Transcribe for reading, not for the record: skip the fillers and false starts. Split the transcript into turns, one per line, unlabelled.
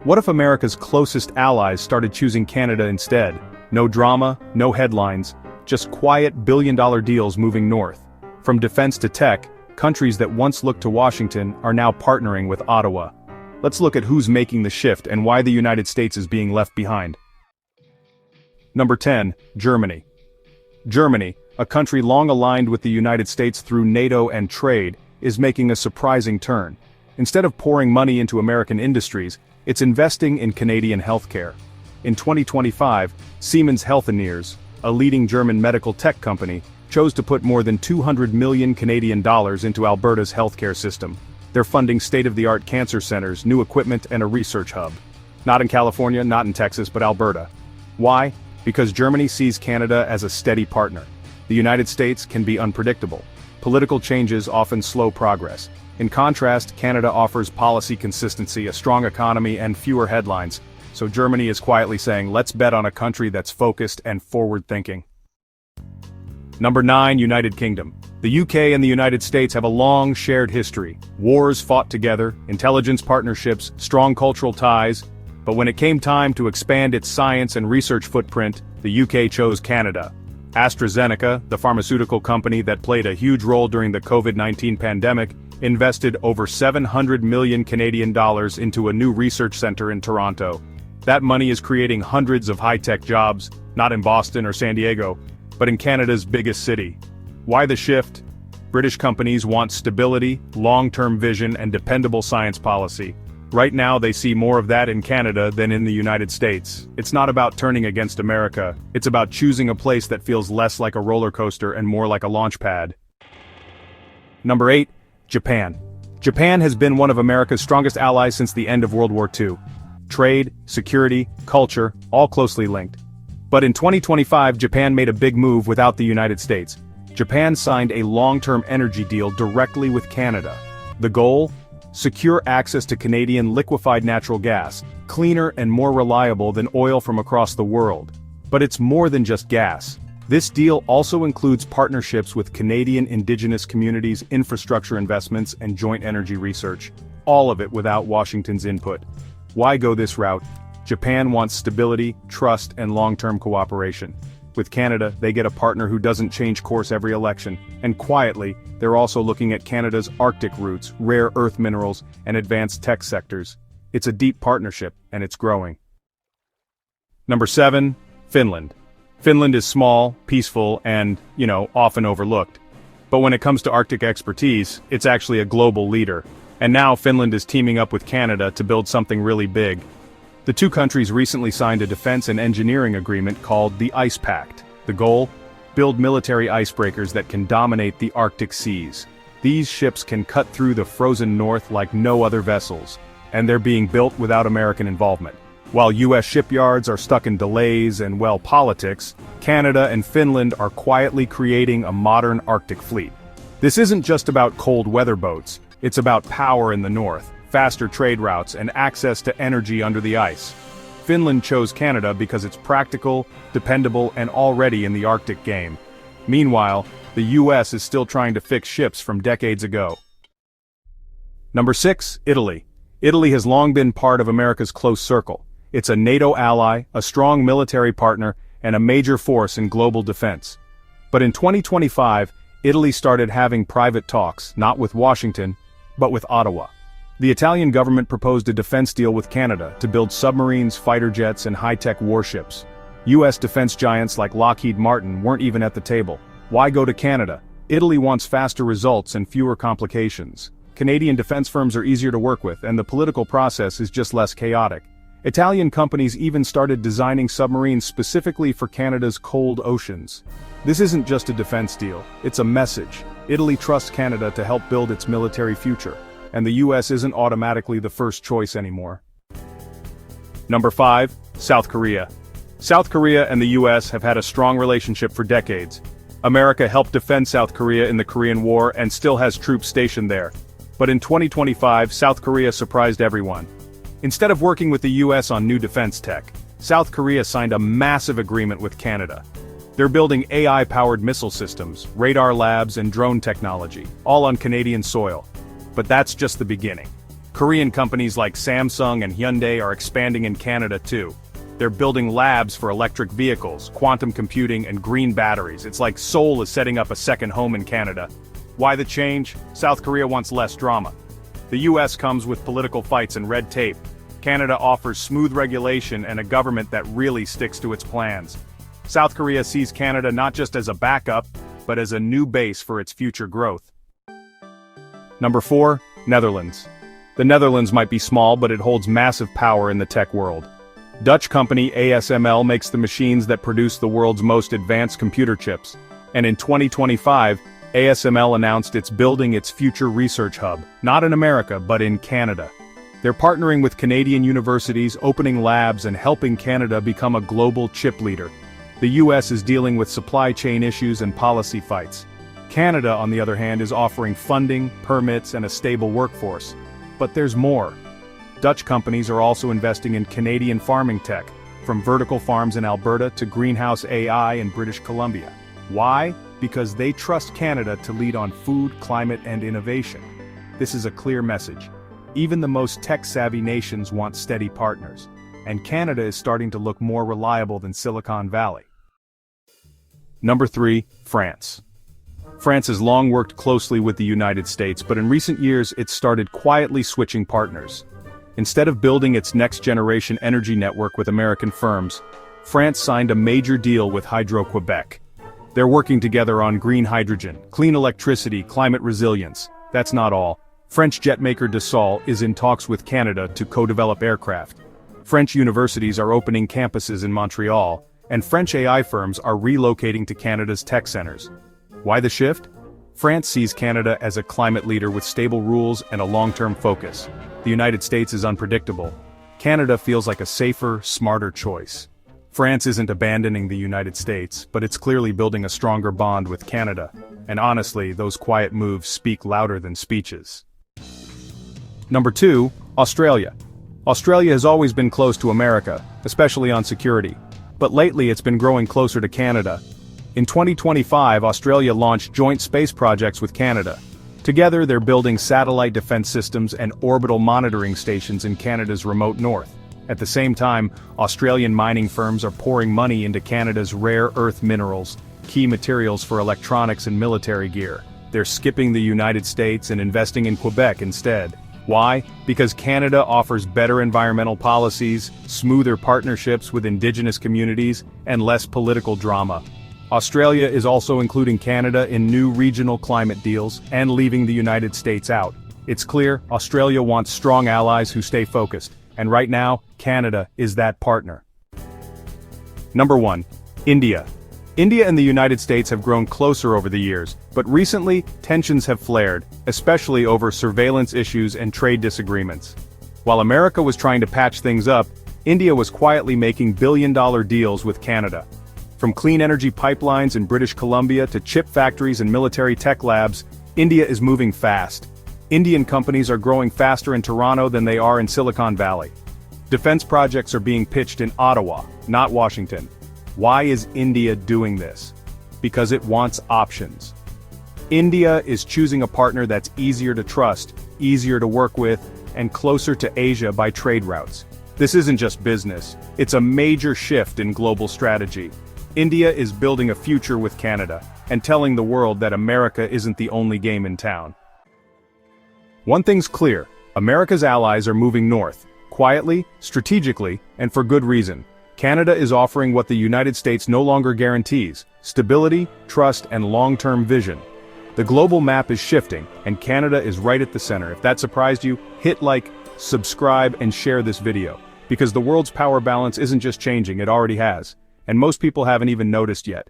What if America's closest allies started choosing Canada instead? No drama, no headlines, just quiet billion-dollar deals moving north. From defense to tech, countries that once looked to Washington are now partnering with Ottawa. Let's look at who's making the shift and why the United States is being left behind. Number 10, Germany. Germany, a country long aligned with the United States through NATO and trade, is making a surprising turn. Instead of pouring money into American industries, it's investing in Canadian healthcare. In 2025, Siemens Healthineers, a leading German medical tech company, chose to put more than 200 million Canadian dollars into Alberta's healthcare system. They're funding state-of-the-art cancer centers, new equipment, and a research hub. Not in California, not in Texas, but Alberta. Why? Because Germany sees Canada as a steady partner. The United States can be unpredictable. Political changes often slow progress. In contrast, Canada offers policy consistency, a strong economy, and fewer headlines. So Germany is quietly saying, let's bet on a country that's focused and forward-thinking. Number 9, United Kingdom. The UK and the United States have a long shared history. Wars fought together, intelligence partnerships, strong cultural ties. But when it came time to expand its science and research footprint, the UK chose Canada. AstraZeneca, the pharmaceutical company that played a huge role during the COVID-19 pandemic, invested over 700 million Canadian dollars into a new research center in Toronto. That money is creating hundreds of high-tech jobs, not in Boston or San Diego, but in Canada's biggest city. Why the shift? British companies want stability, long-term vision, and dependable science policy. Right now they see more of that in Canada than in the United States. It's not about turning against America, it's about choosing a place that feels less like a roller coaster and more like a launch pad. Number 8, Japan. Japan has been one of America's strongest allies since the end of World War II. Trade, security, culture, all closely linked. But in 2025, Japan made a big move without the United States. Japan signed a long-term energy deal directly with Canada. The goal? Secure access to Canadian liquefied natural gas, cleaner and more reliable than oil from across the world. But it's more than just gas. This deal also includes partnerships with Canadian Indigenous communities, infrastructure investments, and joint energy research. All of it without Washington's input. Why go this route? Japan wants stability, trust, and long-term cooperation. With Canada, they get a partner who doesn't change course every election, and quietly, they're also looking at Canada's Arctic roots, rare earth minerals, and advanced tech sectors. It's a deep partnership, and it's growing. Number 7, Finland. Finland is small, peaceful, and, often overlooked. But when it comes to Arctic expertise, it's actually a global leader. And now Finland is teaming up with Canada to build something really big. The two countries recently signed a defense and engineering agreement called the Ice Pact. The goal? Build military icebreakers that can dominate the Arctic seas. These ships can cut through the frozen north like no other vessels, and they're being built without American involvement. While US shipyards are stuck in delays and, politics, Canada and Finland are quietly creating a modern Arctic fleet. This isn't just about cold weather boats, it's about power in the north, faster trade routes, and access to energy under the ice. Finland chose Canada because it's practical, dependable, and already in the Arctic game. Meanwhile, the US is still trying to fix ships from decades ago. Number 6, Italy. Italy has long been part of America's close circle. It's a NATO ally, a strong military partner, and a major force in global defense. But in 2025, Italy started having private talks, not with Washington, but with Ottawa. The Italian government proposed a defense deal with Canada to build submarines, fighter jets, and high-tech warships. US defense giants like Lockheed Martin weren't even at the table. Why go to Canada? Italy wants faster results and fewer complications. Canadian defense firms are easier to work with, and the political process is just less chaotic. Italian companies even started designing submarines specifically for Canada's cold oceans. This isn't just a defense deal, it's a message. Italy trusts Canada to help build its military future, and the US isn't automatically the first choice anymore. Number 5, South Korea. South Korea and the US have had a strong relationship for decades. America helped defend South Korea in the Korean War and still has troops stationed there. But in 2025, South Korea surprised everyone. Instead of working with the US on new defense tech, South Korea signed a massive agreement with Canada. They're building AI-powered missile systems, radar labs, and drone technology, all on Canadian soil. But that's just the beginning. Korean companies like Samsung and Hyundai are expanding in Canada too. They're building labs for electric vehicles, quantum computing, and green batteries. It's like Seoul is setting up a second home in Canada. Why the change? South Korea wants less drama. The US comes with political fights and red tape. Canada offers smooth regulation and a government that really sticks to its plans. South Korea sees Canada not just as a backup, but as a new base for its future growth. Number 4, Netherlands. The Netherlands might be small, but it holds massive power in the tech world. Dutch company ASML makes the machines that produce the world's most advanced computer chips. And in 2025, ASML announced it's building its future research hub, not in America, but in Canada. They're partnering with Canadian universities, opening labs, and helping Canada become a global chip leader. The US is dealing with supply chain issues and policy fights. Canada, on the other hand, is offering funding, permits, and a stable workforce. But there's more. Dutch companies are also investing in Canadian farming tech, from vertical farms in Alberta to greenhouse AI in British Columbia. Why? Because they trust Canada to lead on food, climate, and innovation. This is a clear message. Even the most tech-savvy nations want steady partners, and Canada is starting to look more reliable than Silicon Valley. Number 3, France. France has long worked closely with the United States, but in recent years it's started quietly switching partners. Instead of building its next-generation energy network with American firms, France signed a major deal with Hydro-Quebec. They're working together on green hydrogen, clean electricity, climate resilience. That's not all. French jetmaker Dassault is in talks with Canada to co-develop aircraft. French universities are opening campuses in Montreal, and French AI firms are relocating to Canada's tech centers. Why the shift? France sees Canada as a climate leader with stable rules and a long-term focus. The United States is unpredictable. Canada feels like a safer, smarter choice. France isn't abandoning the United States, but it's clearly building a stronger bond with Canada. And honestly, those quiet moves speak louder than speeches. Number 2, Australia. Australia has always been close to America, especially on security. But lately it's been growing closer to Canada. In 2025, Australia launched joint space projects with Canada. Together they're building satellite defense systems and orbital monitoring stations in Canada's remote north. At the same time, Australian mining firms are pouring money into Canada's rare earth minerals, key materials for electronics and military gear. They're skipping the United States and investing in Quebec instead. Why? Because Canada offers better environmental policies, smoother partnerships with Indigenous communities, and less political drama. Australia is also including Canada in new regional climate deals and leaving the United States out. It's clear, Australia wants strong allies who stay focused, and right now, Canada is that partner. Number 1, India. India and the United States have grown closer over the years, but recently, tensions have flared, especially over surveillance issues and trade disagreements. While America was trying to patch things up, India was quietly making billion-dollar deals with Canada. From clean energy pipelines in British Columbia to chip factories and military tech labs, India is moving fast. Indian companies are growing faster in Toronto than they are in Silicon Valley. Defense projects are being pitched in Ottawa, not Washington. Why is India doing this? Because it wants options. India is choosing a partner that's easier to trust, easier to work with, and closer to Asia by trade routes. This isn't just business, it's a major shift in global strategy. India is building a future with Canada, and telling the world that America isn't the only game in town. One thing's clear, America's allies are moving north, quietly, strategically, and for good reason. Canada is offering what the United States no longer guarantees: stability, trust, and long-term vision. The global map is shifting, and Canada is right at the center. If that surprised you, hit like, subscribe, and share this video. Because the world's power balance isn't just changing, it already has. And most people haven't even noticed yet.